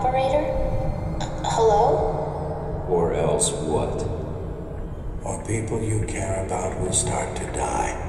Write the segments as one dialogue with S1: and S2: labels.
S1: Operator? Hello?
S2: Or else what?
S3: Or people you care about will start to die.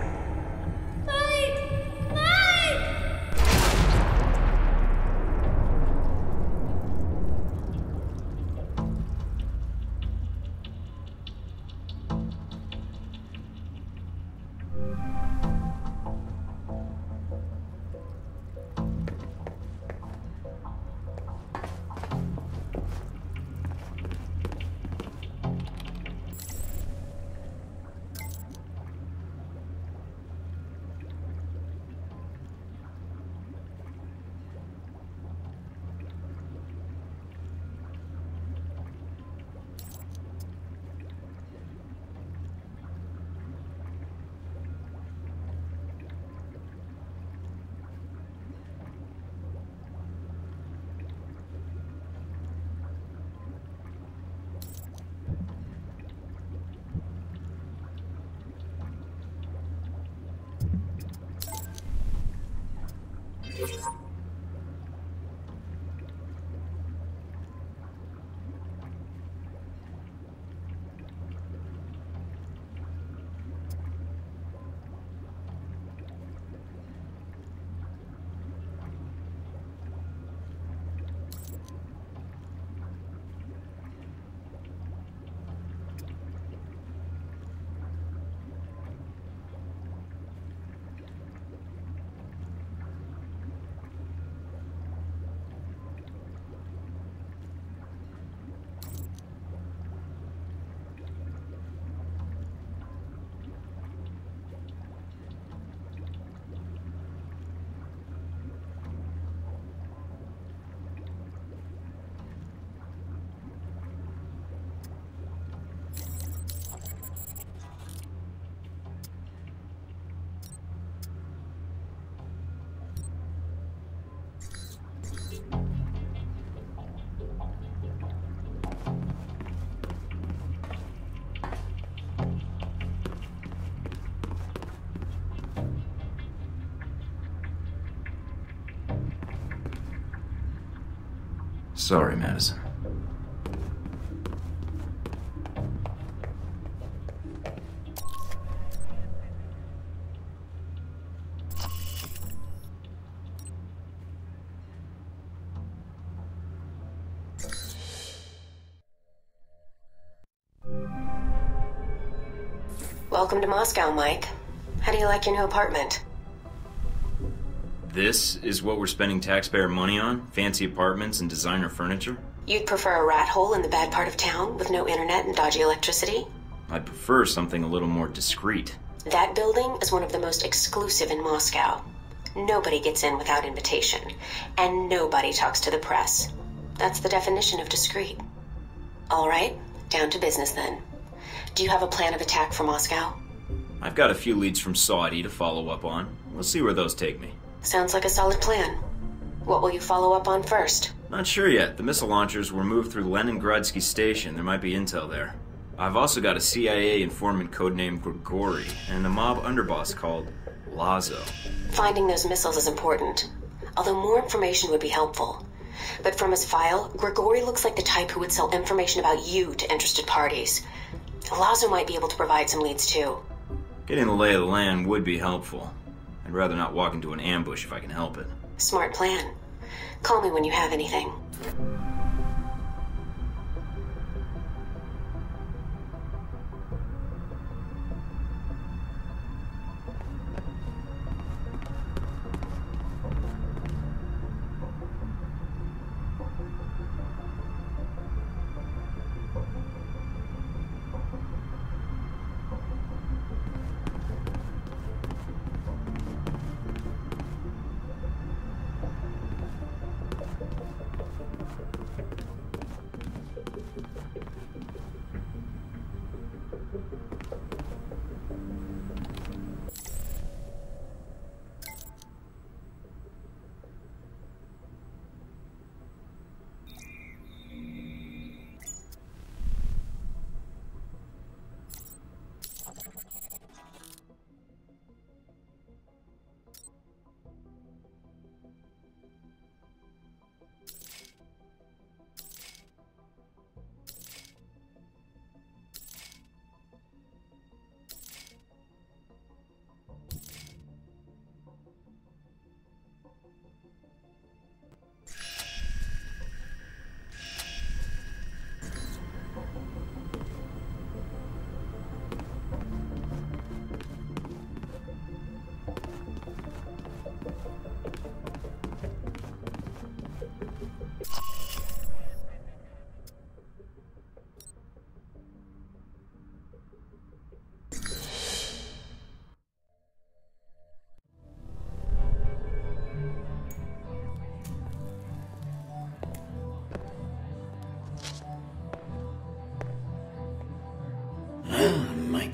S2: Sorry, Madison.
S1: Welcome to Moscow, Mike. How do you like your new apartment?
S2: This is what we're spending taxpayer money on? Fancy apartments and designer furniture?
S1: You'd prefer a rat hole in the bad part of town with no internet and dodgy electricity?
S2: I'd prefer something a little more discreet.
S1: That building is one of the most exclusive in Moscow. Nobody gets in without invitation, and nobody talks to the press. That's the definition of discreet. All right, down to business then. Do you have a plan of attack for Moscow?
S2: I've got a few leads from Saudi to follow up on. We'll see where those take me.
S1: Sounds like a solid plan. What will you follow up on first?
S2: Not sure yet. The missile launchers were moved through Leningradsky Station. There might be intel there. I've also got a CIA informant codenamed Grigori, and a mob underboss called Lazo.
S1: Finding those missiles is important, although more information would be helpful. But from his file, Grigori looks like the type who would sell information about you to interested parties. Lazo might be able to provide some leads too.
S2: Getting the lay of the land would be helpful. I'd rather not walk into an ambush if I can help it.
S1: Smart plan. Call me when you have anything.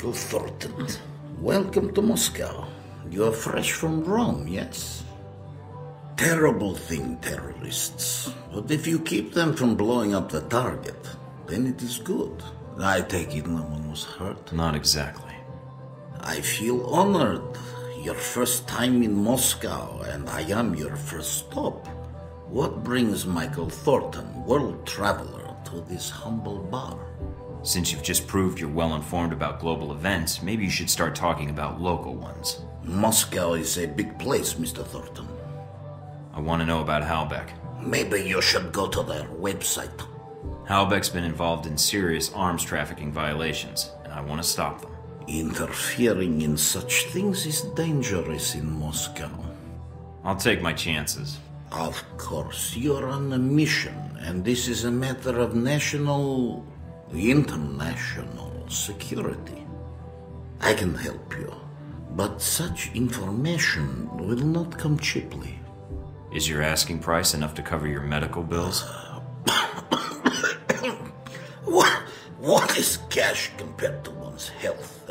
S4: Michael Thorton. Welcome to Moscow. You are fresh from Rome, yes? Terrible thing, terrorists. But if you keep them from blowing up the target, then it is good. I take it no one was hurt?
S2: Not exactly.
S4: I feel honored. Your first time in Moscow, and I am your first stop. What brings Michael Thorton, world traveler, to this humble bar?
S2: Since you've just proved you're well informed about global events, maybe you should start talking about local ones.
S4: Moscow is a big place, Mr. Thorton.
S2: I want to know about Halbeck.
S4: Maybe you should go to their website.
S2: Halbeck's been involved in serious arms trafficking violations, and I want to stop them.
S4: Interfering in such things is dangerous in Moscow.
S2: I'll take my chances.
S4: Of course, you're on a mission, and this is a matter of national, international security. I can help you, but such information will not come cheaply.
S2: Is your asking price enough to cover your medical bills?
S4: What is cash compared to one's health?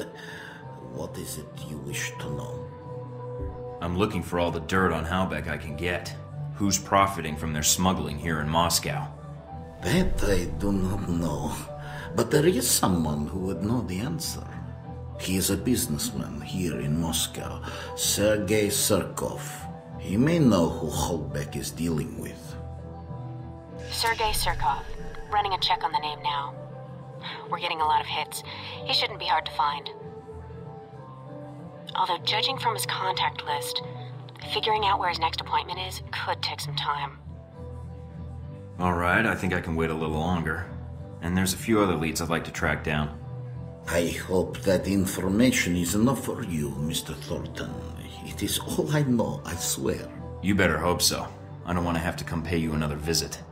S4: What is it you wish to know?
S2: I'm looking for all the dirt on Halbeck I can get. Who's profiting from their smuggling here in Moscow?
S4: That I do not know, but there is someone who would know the answer. He is a businessman here in Moscow, Sergei Surkov. He may know who Halbeck is dealing with.
S1: Sergei Surkov. Running a check on the name now. We're getting a lot of hits. He shouldn't be hard to find. Although, judging from his contact list, figuring out where his next appointment is could take some time.
S2: Alright, I think I can wait a little longer. And there's a few other leads I'd like to track down.
S4: I hope that information is enough for you, Mr. Thornton. It is all I know, I swear.
S2: You better hope so. I don't want to have to come pay you another visit.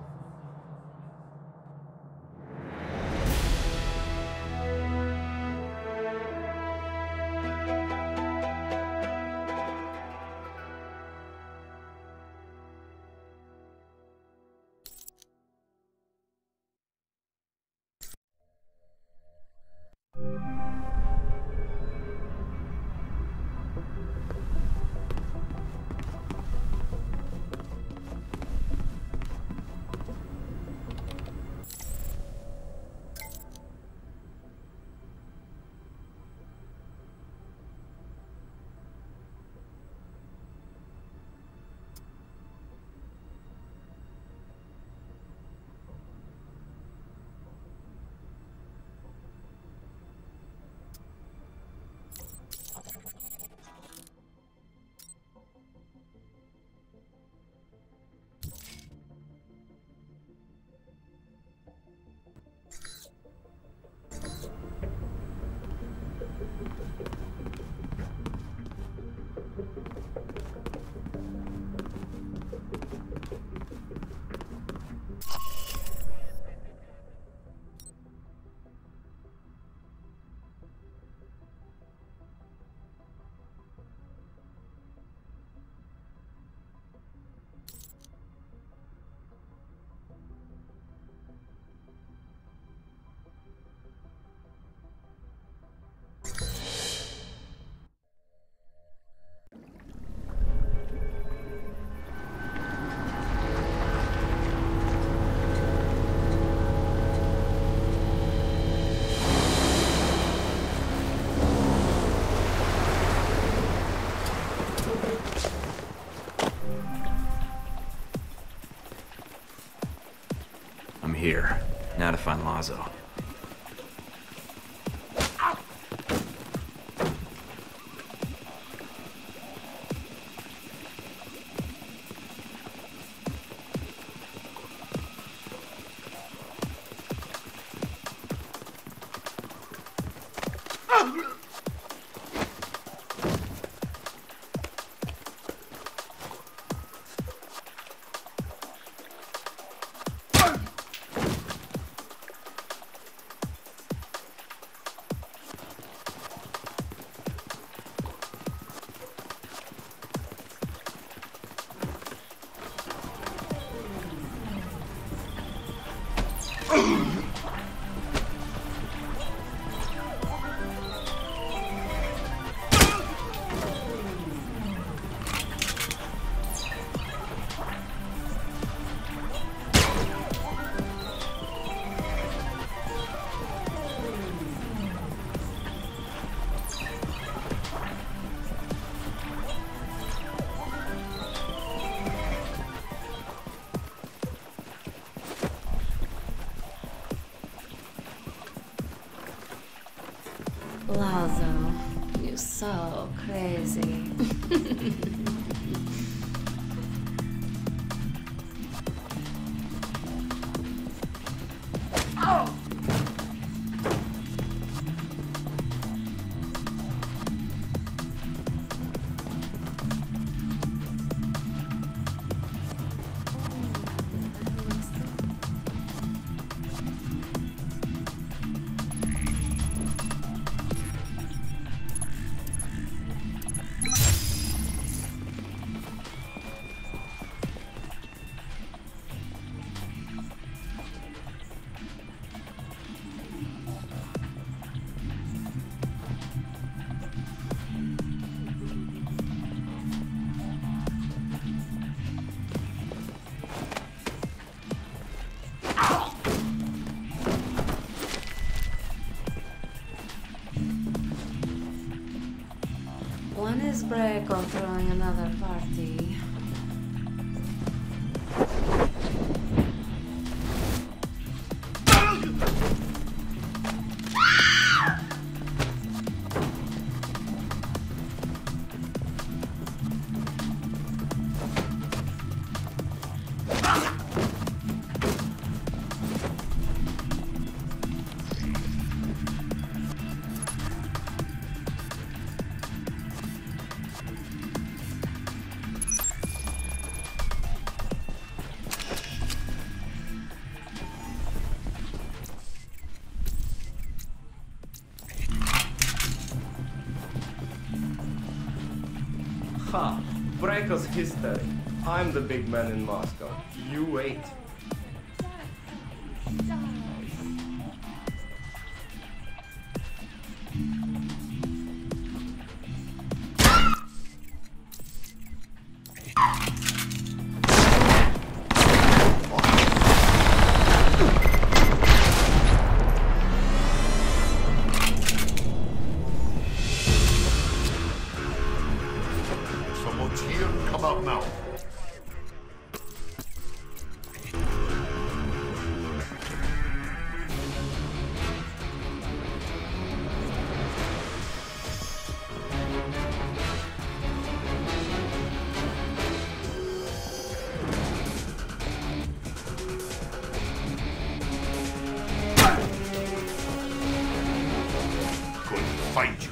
S2: Here. Now to find Lazo.
S5: though. You're so crazy. One is break or throwing another party.
S6: Ha! Breaker's history. I'm the big man in Moscow. You wait.
S7: Someone's here. Come out now. Couldn't find you.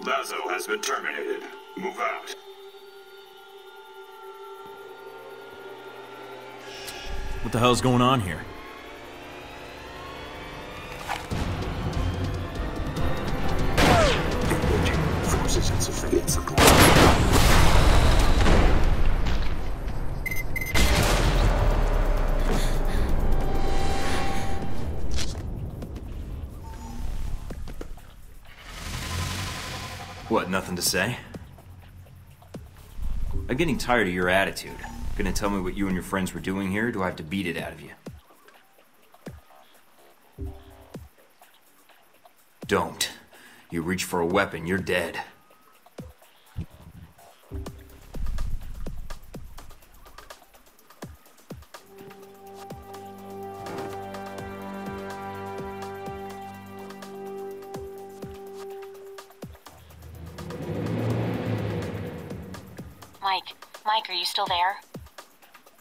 S8: Lazo has been terminated. Move out.
S2: What the hell's going on here?
S8: Forces insufficient support.
S2: What, nothing to say? I'm getting tired of your attitude. Gonna tell me what you and your friends were doing here, or do I have to beat it out of you? Don't. You reach for a weapon, you're dead.
S1: Mike, are you still there?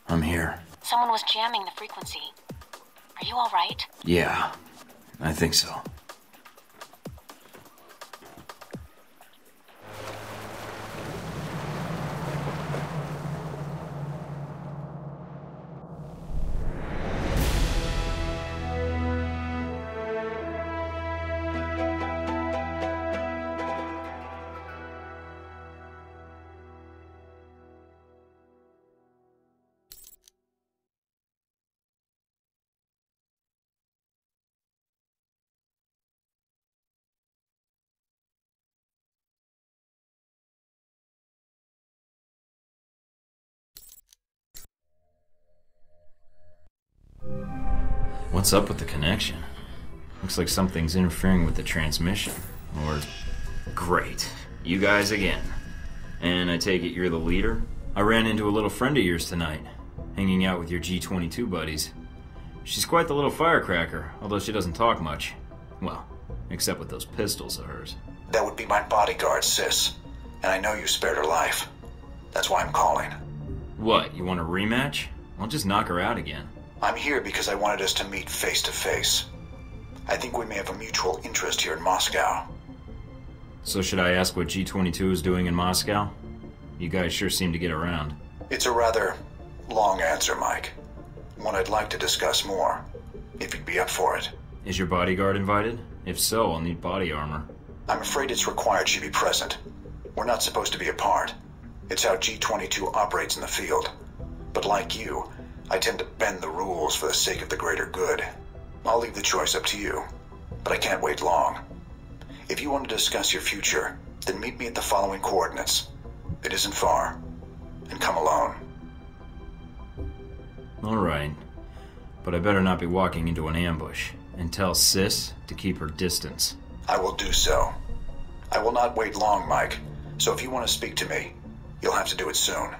S2: I'm here.
S1: Someone was jamming the frequency. Are you all right?
S2: Yeah, I think so. What's up with the connection? Looks like something's interfering with the transmission. Or... Great. You guys again. And I take it you're the leader? I ran into a little friend of yours tonight, hanging out with your G22 buddies. She's quite the little firecracker, although she doesn't talk much. Well, except with those pistols of hers.
S3: That would be my bodyguard, sis. And I know you spared her life. That's why I'm calling.
S2: What, you want a rematch? I'll just knock her out again.
S3: I'm here because I wanted us to meet face to face. I think we may have a mutual interest here in Moscow.
S2: So should I ask what G22 is doing in Moscow? You guys sure seem to get around.
S3: It's a rather long answer, Mike. One I'd like to discuss more, if you'd be up for it.
S2: Is your bodyguard invited? If so, I'll need body armor.
S3: I'm afraid it's required she be present. We're not supposed to be apart. It's how G22 operates in the field. But like you, I tend to bend the rules for the sake of the greater good. I'll leave the choice up to you, but I can't wait long. If you want to discuss your future, then meet me at the following coordinates. It isn't far. And come alone.
S2: Alright. But I better not be walking into an ambush. And tell Sis to keep her distance.
S3: I will do so. I will not wait long, Mike. So if you want to speak to me, you'll have to do it soon.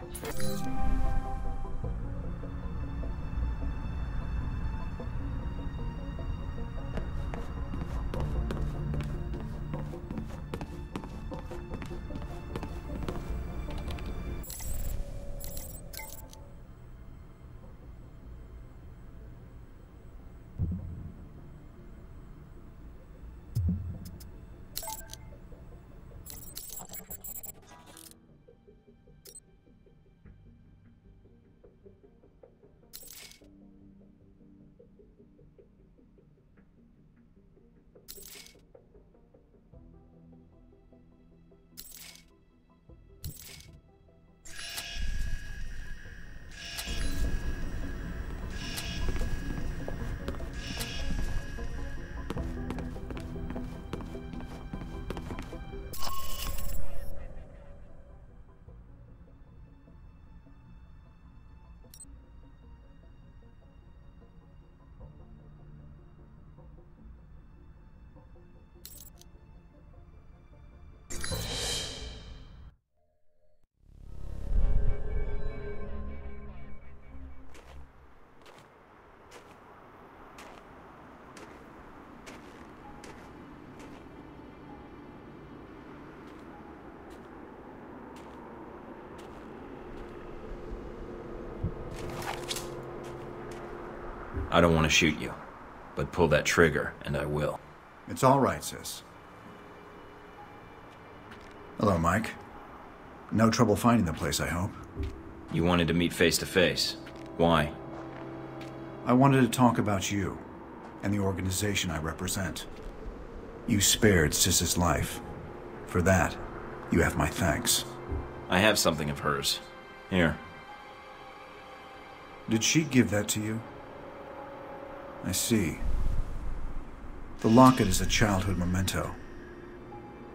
S2: I don't want to shoot you, but pull that trigger, and I will.
S9: It's all right, sis. Hello, Mike. No trouble finding the place, I hope.
S2: You wanted to meet face to face. Why?
S9: I wanted to talk about you and the organization I represent. You spared Sis's life. For that, you have my thanks.
S2: I have something of hers. Here.
S9: Did she give that to you? I see. The locket is a childhood memento.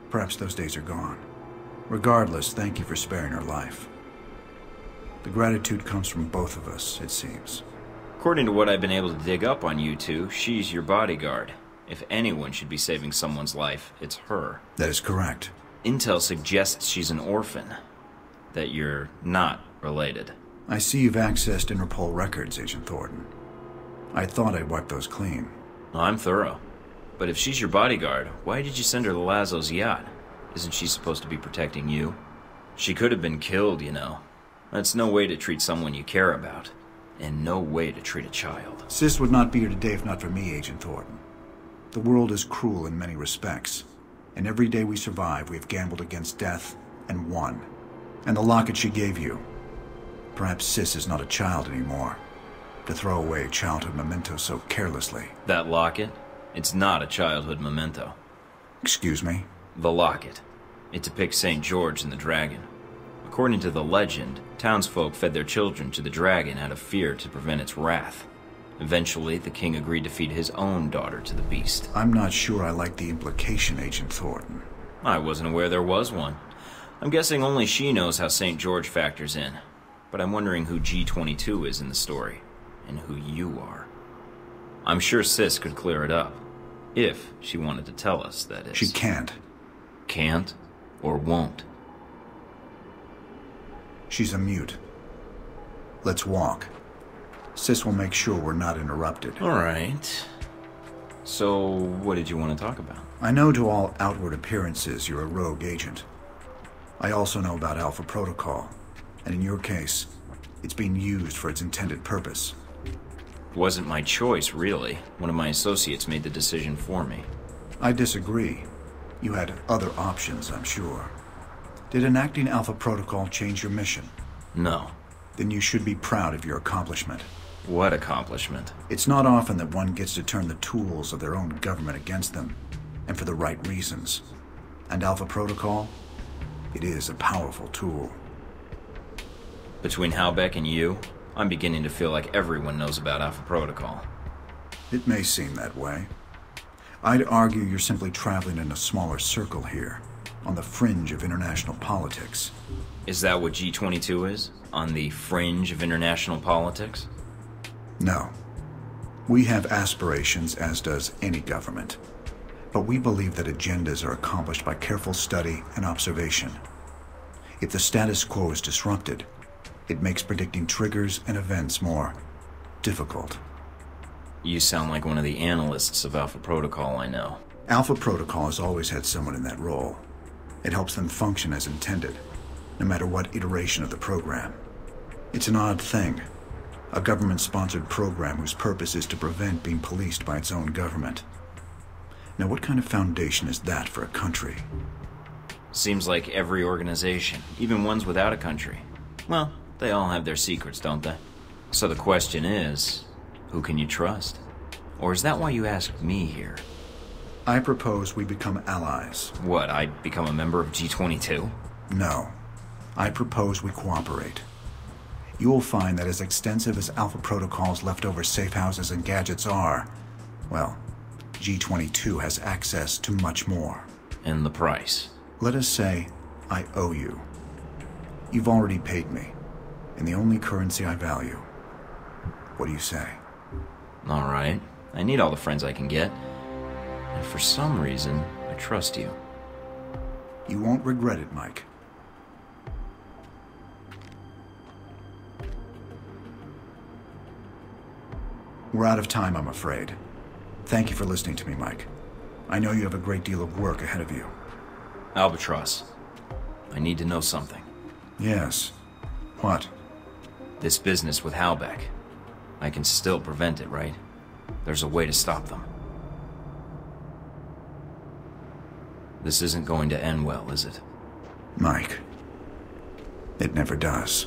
S9: Perhaps those days are gone. Regardless, thank you for sparing her life. The gratitude comes from both of us, it seems.
S2: According to what I've been able to dig up on you two, she's your bodyguard. If anyone should be saving someone's life, it's her.
S9: That is correct.
S2: Intel suggests she's an orphan. That you're not related.
S9: I see you've accessed Interpol records, Agent Thorton. I thought I'd wipe those clean.
S2: I'm thorough. But if she's your bodyguard, why did you send her to Laszlo's yacht? Isn't she supposed to be protecting you? She could have been killed, you know. That's no way to treat someone you care about. And no way to treat a child.
S9: Sis would not be here today if not for me, Agent Thorton. The world is cruel in many respects. And every day we survive, we have gambled against death and won. And the locket she gave you. Perhaps Sis is not a child anymore. To throw away childhood mementos so carelessly.
S2: That locket? It's not a childhood memento.
S9: Excuse me?
S2: The locket. It depicts St. George and the dragon. According to the legend, townsfolk fed their children to the dragon out of fear to prevent its wrath. Eventually, the king agreed to feed his own daughter to the beast.
S9: I'm not sure I like the implication, Agent Thorton.
S2: I wasn't aware there was one. I'm guessing only she knows how St. George factors in. But I'm wondering who G22 is in the story, and who you are. I'm sure Sis could clear it up. If she wanted to tell us, that is.
S9: She can't.
S2: Can't? Or won't?
S9: She's a mute. Let's walk. Sis will make sure we're not interrupted.
S2: All right. So, what did you want to talk about?
S9: I know to all outward appearances you're a rogue agent. I also know about Alpha Protocol, and in your case, it's being used for its intended purpose.
S2: Wasn't my choice, really. One of my associates made the decision for me.
S9: I disagree. You had other options, I'm sure. Did enacting Alpha Protocol change your mission?
S2: No.
S9: Then you should be proud of your accomplishment.
S2: What accomplishment?
S9: It's not often that one gets to turn the tools of their own government against them, and for the right reasons. And Alpha Protocol? It is a powerful tool.
S2: Between Halbeck and you, I'm beginning to feel like everyone knows about Alpha Protocol.
S9: It may seem that way. I'd argue you're simply traveling in a smaller circle here, on the fringe of international politics.
S2: Is that what G22 is? On the fringe of international politics?
S9: No. We have aspirations, as does any government. But we believe that agendas are accomplished by careful study and observation. If the status quo is disrupted, it makes predicting triggers and events more difficult.
S2: You sound like one of the analysts of Alpha Protocol I know.
S9: Alpha Protocol has always had someone in that role. It helps them function as intended, no matter what iteration of the program. It's an odd thing. A government-sponsored program whose purpose is to prevent being policed by its own government. Now, what kind of foundation is that for a country?
S2: Seems like every organization, even ones without a country. Well, they all have their secrets, don't they? So the question is, who can you trust? Or is that why you asked me here?
S9: I propose we become allies.
S2: What, I become a member of G22?
S9: No. I propose we cooperate. You will find that as extensive as Alpha Protocol's leftover safe houses and gadgets are, well, G22 has access to much more.
S2: And the price?
S9: Let us say I owe you. You've already paid me, in the only currency I value. What do you say?
S2: All right. I need all the friends I can get. And for some reason, I trust you.
S9: You won't regret it, Mike. We're out of time, I'm afraid. Thank you for listening to me, Mike. I know you have a great deal of work ahead of you.
S2: Albatross, I need to know something.
S9: Yes. What?
S2: This business with Halbeck. I can still prevent it, right? There's a way to stop them. This isn't going to end well, is it?
S9: Mike, it never does.